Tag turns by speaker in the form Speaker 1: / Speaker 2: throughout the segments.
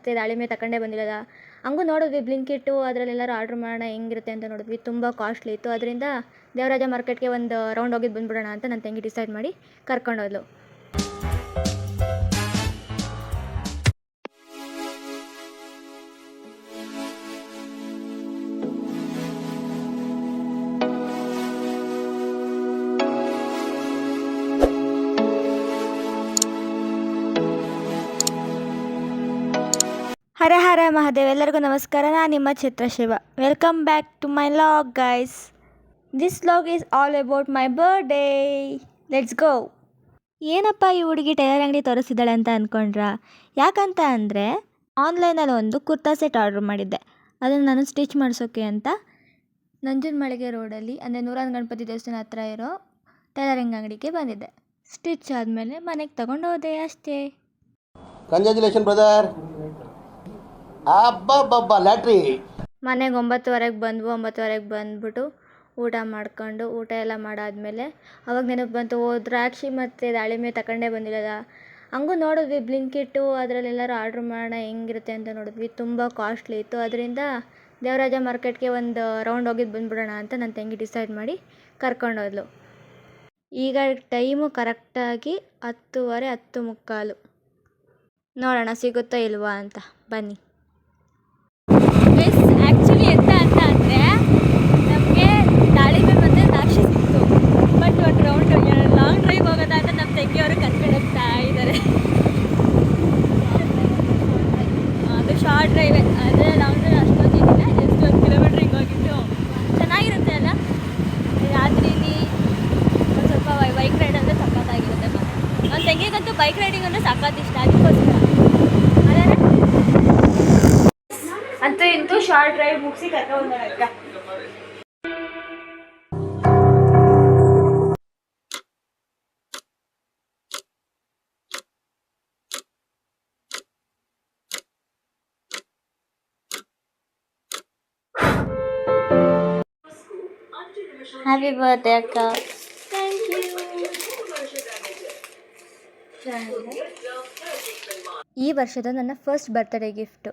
Speaker 1: ಮತ್ತು ದಾಳಿಂಬೆ ತಗೊಂಡೇ ಬಂದಿಲ್ಲ. ಹಂಗೂ ನೋಡಿದ್ವಿ ಬ್ಲಿಂಕಿಟ್ಟು ಅದರಲ್ಲೆಲ್ಲರೂ ಆರ್ಡ್ರ್ ಮಾಡೋಣ ಹೆಂಗಿರುತ್ತೆ ಅಂತ ನೋಡಿದ್ವಿ. ತುಂಬ ಕಾಸ್ಟ್ಲಿ ಇತ್ತು. ಅದರಿಂದ ದೇವರಾಜ ಮಾರ್ಕೆಟ್ಗೆ ಒಂದು ರೌಂಡ್ ಹೋಗಿದ್ದು ಬಂದ್ಬಿಡೋಣ ಅಂತ ನನ್ನ ತಂಗಿ ಡಿಸೈಡ್ ಮಾಡಿ ಕರ್ಕೊಂಡೋದ್ಲು. ಹರ ಹರ ಮಹಾದೇವ್. ಎಲ್ಲರಿಗೂ ನಮಸ್ಕಾರ. ನಾನು ನಿಮ್ಮ Chitrashiva. Welcome back to my vlog guys. This vlog is all about my birthday. Let's go. ಏನಪ್ಪ ಈ ಹುಡುಗಿ ಟೈಲರ್ ಅಂಗಡಿ ತೋರಿಸಿದ್ದಾಳೆ ಅಂತ ಅಂದ್ಕೊಂಡ್ರಾ? ಯಾಕಂತ ಅಂದರೆ ಆನ್ಲೈನಲ್ಲಿ ಒಂದು ಕುರ್ತಾ ಸೆಟ್ ಆರ್ಡ್ರ್ ಮಾಡಿದ್ದೆ. ಅದನ್ನು ನಾನು ಸ್ಟಿಚ್ ಮಾಡಿಸೋಕೆ ಅಂತ ನಂಜನಮಳಿಗೆ ರೋಡಲ್ಲಿ ಅಂದರೆ ನೂರಾನ್ ಗಣಪತಿ ದೇವಸ್ಥಾನ ಹತ್ರ ಇರೋ ಟೈಲರಿಂಗ್ ಅಂಗಡಿಗೆ ಬಂದಿದ್ದೆ. ಸ್ಟಿಚ್ ಆದಮೇಲೆ ಮನೆಗೆ ತಗೊಂಡು ಹೋದೆ ಅಷ್ಟೇ.
Speaker 2: Congratulation brother. ಅಬ್ಬಬ್ಬಬ್ಬ ಲ್ಯಾಟ್ರಿ.
Speaker 1: ಮನೆಗೆ 9:30 ಬಂದ್ವು. 9:30 ಬಂದುಬಿಟ್ಟು ಊಟ ಮಾಡ್ಕೊಂಡು ಊಟ ಎಲ್ಲ ಮಾಡಾದ್ಮೇಲೆ ಅವಾಗ ನೆನಪು ಬಂತು, ದ್ರಾಕ್ಷಿ ಮತ್ತು ದಾಳಿಂಬೆ ತಗೊಂಡೇ ಬಂದಿಲ್ಲ. ಹಂಗೂ ನೋಡಿದ್ವಿ ಬ್ಲಿಂಕಿಟ್ಟು ಅದರಲ್ಲೆಲ್ಲರೂ ಆರ್ಡ್ರ್ ಮಾಡೋಣ ಹೆಂಗಿರುತ್ತೆ ಅಂತ ನೋಡಿದ್ವಿ. ತುಂಬ ಕಾಸ್ಟ್ಲಿ ಇತ್ತು. ಅದರಿಂದ ದೇವರಾಜ ಮಾರ್ಕೆಟ್ಗೆ ಒಂದು ರೌಂಡ್ ಹೋಗಿದ್ದು ಬಂದ್ಬಿಡೋಣ ಅಂತ ನನ್ನ ತಂಗಿ ಡಿಸೈಡ್ ಮಾಡಿ ಕರ್ಕೊಂಡೋದ್ಲು. ಈಗ ಟೈಮು ಕರೆಕ್ಟಾಗಿ 10:30 10:45. ನೋಡೋಣ ಸಿಗುತ್ತೋ ಇಲ್ವಾ ಅಂತ. ಬನ್ನಿ. ಆ್ಯಕ್ಚುಲಿ ಎಂತ ಅಂತ ಅಂದರೆ ನಮಗೆ ದಾಳಿಂಬೆ ಮತ್ತು ದ್ರಾಕ್ಷಿ ಸಿಕ್ತು. ಬಟ್ ಒಂದು ರೌಂಡ್ ಲಾಂಗ್ ಡ್ರೈವ್ ಹೋಗೋದ ಅಂತ ನಮ್ಮ ತಂಗಿಯವರು ಕರ್ಕೊಂಡು ಹೋಗ್ತಾ ಇದ್ದಾರೆ. ಅದು ಶಾರ್ಟ್ ಡ್ರೈವೇ, ಆದರೆ ಲಾಂಗ್ ಡ್ರೈವ್ ಅಷ್ಟೊಂದಿಲ್ಲ. ಜಸ್ಟ್ 1 ಕಿಲೋಮೀಟ್ರ್ ಹಿಂಗೆ ಹೋಗಿದ್ದು ಚೆನ್ನಾಗಿರುತ್ತೆ ಅಲ್ಲ. ರಾತ್ರಿಲಿ ಒಂದು ಸ್ವಲ್ಪ ಬೈಕ್ ರೈಡ್ ಅಂದರೆ ಸಖತ್ತಾಗಿರುತ್ತೆ. ನನ್ನ ತಂಗಿಗಂತೂ ಬೈಕ್ ರೈಡಿಂಗ್ ಅಂದರೆ ಸಖತ್ ಇಷ್ಟ. ಅದಕ್ಕೋಸ್ಕರ ಅಂತೂ ಇಂತೂ ಶಾರ್ಟ್ ಡ್ರೈವ್ ಮುಗಿಸಿ ಕರ್ಕೊಂಡ್ಬಂದಕ್ಕ. ಹ್ಯಾಪಿ ಬರ್ತ್ಡೇ ಅಕ್ಕ. Thank you. ಈ ವರ್ಷದ ನನ್ನ ಫಸ್ಟ್ ಬರ್ತ್ಡೇ ಗಿಫ್ಟು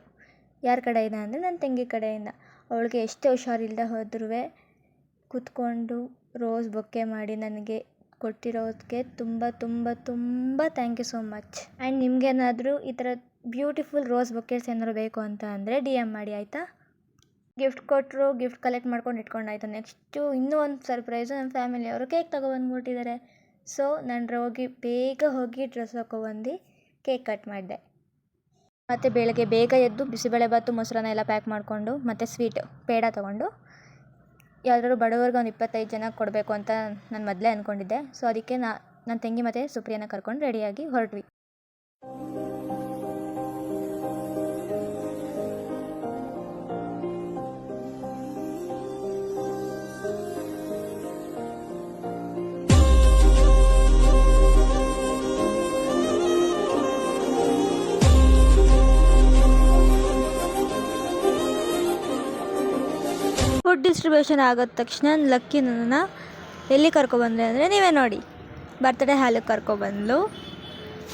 Speaker 1: ಯಾರ ಕಡೆಯಿಂದ ಅಂದರೆ ನನ್ನ ತಂಗಿ ಕಡೆಯಿಂದ. ಅವಳಿಗೆ ಎಷ್ಟೇ ಹುಷಾರಿಲ್ಲದೆ ಹೋದ್ರೂ ಕೂತ್ಕೊಂಡು ರೋಸ್ ಬೊಕ್ಕೆ ಮಾಡಿ ನನಗೆ ಕೊಟ್ಟಿರೋದಕ್ಕೆ ತುಂಬ ತುಂಬ ತುಂಬ thank you so much. And ನಿಮಗೇನಾದರೂ ಈ ಥರ ಬ್ಯೂಟಿಫುಲ್ ರೋಸ್ ಬೊಕ್ಕೆಸ್ ಏನಾದ್ರು ಬೇಕು ಅಂತ ಅಂದರೆ DM ಮಾಡಿ ಆಯಿತಾ. ಗಿಫ್ಟ್ ಕೊಟ್ಟರು, ಗಿಫ್ಟ್ ಕಲೆಕ್ಟ್ ಮಾಡ್ಕೊಂಡು ಇಟ್ಕೊಂಡಾಯ್ತು. ನೆಕ್ಸ್ಟು ಇನ್ನೂ ಒಂದು ಸರ್ಪ್ರೈಸು, ನಮ್ಮ ಫ್ಯಾಮಿಲಿಯವರು ಕೇಕ್ ತೊಗೊಬಂದ್ಬಿಟ್ಟಿದ್ದಾರೆ. ಸೊ ನಾನು ಬೇಗ ಹೋಗಿ ಡ್ರೆಸ್ ಹಾಕೊಬಂದು ಕೇಕ್ ಕಟ್ ಮಾಡಿದೆ. ಮತ್ತು ಬೆಳಗ್ಗೆ ಬೇಗ ಎದ್ದು ಬಿಸಿಬೇಳೆಭಾತು ಮೊಸರನ್ನ ಎಲ್ಲ ಪ್ಯಾಕ್ ಮಾಡಿಕೊಂಡು ಮತ್ತು ಸ್ವೀಟು ಪೇಡ ತೊಗೊಂಡು ಯಾವ್ದಾದ್ರು ಬಡವ್ರಿಗೆ ಒಂದು 25 ಜನಕ್ಕೆ ಕೊಡಬೇಕು ಅಂತ ನಾನು ಮೊದಲೇ ಅಂದ್ಕೊಂಡಿದ್ದೆ. ಸೊ ಅದಕ್ಕೆ ನನ್ನ ತಂಗಿ ಮತ್ತು ಸುಪ್ರಿಯನ ಕರ್ಕೊಂಡು ರೆಡಿಯಾಗಿ ಹೊರಟ್ವಿ. ಫುಡ್ ಡಿಸ್ಟ್ರಿಬ್ಯೂಷನ್ ಆಗೋದ ತಕ್ಷಣ ಲಕ್ಕಿ ನನ್ನ ಎಲ್ಲಿ ಕರ್ಕೊಬಂದ್ರೆ ಅಂದರೆ ನೀವೇ ನೋಡಿ, ಬರ್ತ್ಡೇ ಹಾಲಿಗೆ ಕರ್ಕೊಬಂದ್ಲು.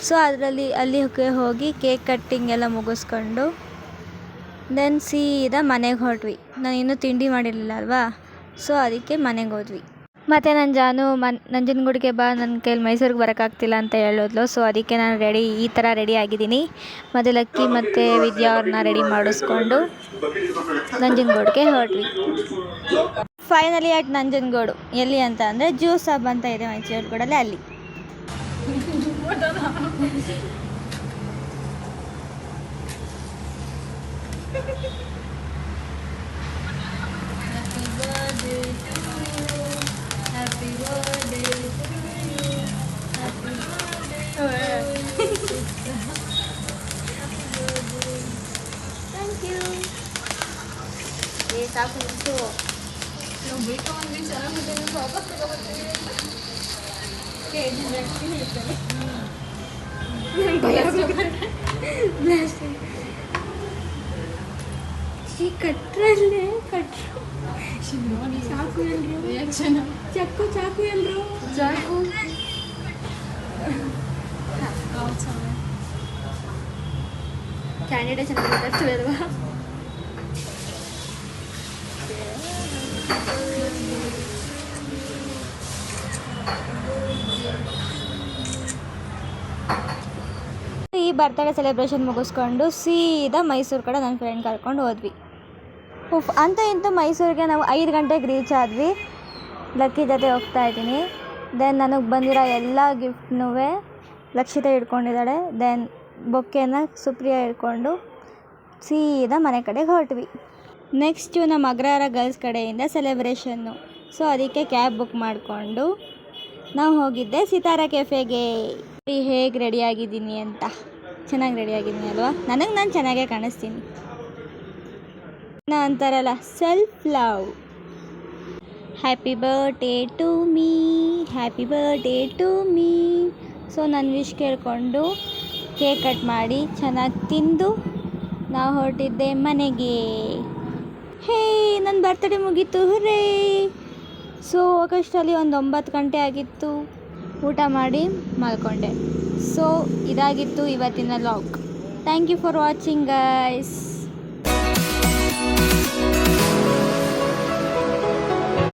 Speaker 1: ಸೊ ಅಲ್ಲಿ ಹೋಗಿ ಕೇಕ್ ಕಟ್ಟಿಂಗ್ ಎಲ್ಲ ಮುಗಿಸ್ಕೊಂಡು ದೆನ್ ಸೀದಾ ಮನೆಗೆ ಹೊರಟ್ವಿ. ನಾನು ಇನ್ನೂ ತಿಂಡಿ ಮಾಡಿರಲಿಲ್ಲ ಅಲ್ವಾ, ಸೊ ಅದಕ್ಕೆ ಮನೆಗೆ ಹೋದ್ವಿ. ಮತ್ತು ನನ್ನ ಜಾನು ನಂಜನಗೂಡಿಗೆ ಬಾ, ನನ್ನ ಕೈಲಿ ಮೈಸೂರಿಗೆ ಬರೋಕ್ಕಾಗ್ತಿಲ್ಲ ಅಂತ ಹೇಳಿದ್ಲು. ಸೊ ಅದಕ್ಕೆ ನಾನು ಈ ಥರ ರೆಡಿ ಆಗಿದ್ದೀನಿ. ಮತ್ತು ಲಕ್ಕಿ ಮತ್ತು ವಿದ್ಯಾ ಅವ್ರನ್ನ ರೆಡಿ ಮಾಡಿಸ್ಕೊಂಡು ನಂಜನಗೂಡಿಗೆ ಹೊರಟ್ವಿ. Finally at Nanjangud. ಎಲ್ಲಿ ಅಂತ ಅಂದರೆ ಜ್ಯೂಸ್ ಹಬ್ ಅಂತ ಇದೆ ಮೈಸೂರುಗೂಡಲ್ಲಿ, ಅಲ್ಲಿ. Happy birthday to you. Happy birthday to you. Happy birthday. Thank you. ಸಾಕು ನಿಂತು ನಾವು ಬೇಕು ಅಂದರೆ ಚೆನ್ನಾಗಿದೆ. ವಾಪಸ್ ತಗೊಬರ್ತೀವಿ. ಹೇಳ್ತಾರೆ ಕಟ್ರಲ್ಲೇ ಕಟ್ರು ಚಾಕು ಎಲ್ರು ಚಾಕು ಎಲ್ರು ಚಾಕು ಕ್ಯಾಂಡಿಡೇಟ್ ಚೆನ್ನಾಗಿ ತರ್ತೀವಿ ಅಲ್ವಾ. ಈ ಬರ್ತ್ಡೇ ಸೆಲೆಬ್ರೇಷನ್ ಮುಗಿಸ್ಕೊಂಡು ಸೀದಾ ಮೈಸೂರು ಕಡೆ ನನ್ನ ಫ್ರೆಂಡ್ ಕರ್ಕೊಂಡು ಹೋದ್ವಿ. ಅಂತ ಇಂತೂ ಮೈಸೂರಿಗೆ ನಾವು 5 ಗಂಟೆಗೆ ರೀಚ್ ಆದ್ವಿ. ಲಕ್ಕಿ ಜೊತೆ ಹೋಗ್ತಾ ಇದ್ದೀನಿ. ದೆನ್ ನನಗೆ ಬಂದಿರೋ ಎಲ್ಲ ಗಿಫ್ಟ್ನೂ ಲಕ್ಷಿತ ಹಿಡ್ಕೊಂಡಿದ್ದಾಳೆ. ದೆನ್ ಬೊಕ್ಕೆನ ಸುಪ್ರಿಯಾ ಹಿಡ್ಕೊಂಡು ಸೀದಾ ಮನೆ ಕಡೆಗೆ ಹೊರಟ್ವಿ. ನೆಕ್ಸ್ಟು ನಮ್ಮ ಅಗ್ರಹಾರ ಗರ್ಲ್ಸ್ ಕಡೆಯಿಂದ ಸೆಲೆಬ್ರೇಷನ್ನು. ಸೊ ಅದಕ್ಕೆ ಕ್ಯಾಬ್ ಬುಕ್ ಮಾಡಿಕೊಂಡು ನಾವು ಹೋಗಿದ್ದೆ ಸಿತಾರ ಕೆಫೆಗೆ. ಹೇಗೆ ರೆಡಿಯಾಗಿದ್ದೀನಿ ಅಂತ. ಚೆನ್ನಾಗಿ ರೆಡಿಯಾಗಿದ್ದೀನಿ ಅಲ್ವಾ? ನಾನು ಚೆನ್ನಾಗೇ ಕಾಣಿಸ್ತೀನಿ. ಅಂತಾರಲ್ಲ self love. Happy birthday to me, happy birthday to me. So ನಾನು ವಿಶ್ ಕೇಳಿಕೊಂಡು ಕೇಕ್ ಕಟ್ ಮಾಡಿ ಚೆನ್ನಾಗಿ ತಿಂದು ನಾವು ಹೊರಟಿದ್ದೆ ಮನೆಗೆ. ಹೇ, ನನ್ನ ಬರ್ತಡೇ ಮುಗೀತು, ಹುರೇ. ಸೊ ಆಗಸ್ಟಲ್ಲಿ ಒಂದು 9 ಗಂಟೆ ಆಗಿತ್ತು. ಊಟ ಮಾಡಿ ಮಲ್ಕೊಂಡೆ. ಸೊ ಇದಾಗಿತ್ತು ಇವತ್ತಿನ vlog. Thank you for watching guys.